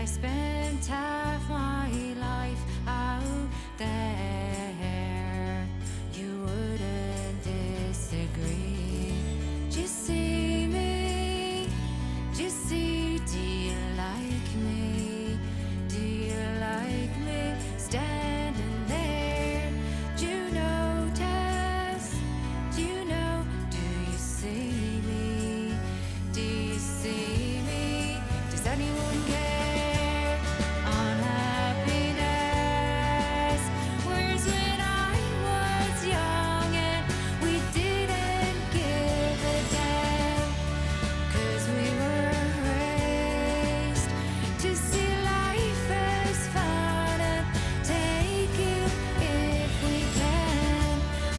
I spent half my life out there. You wouldn't disagree. Just see me, just see, do you like me?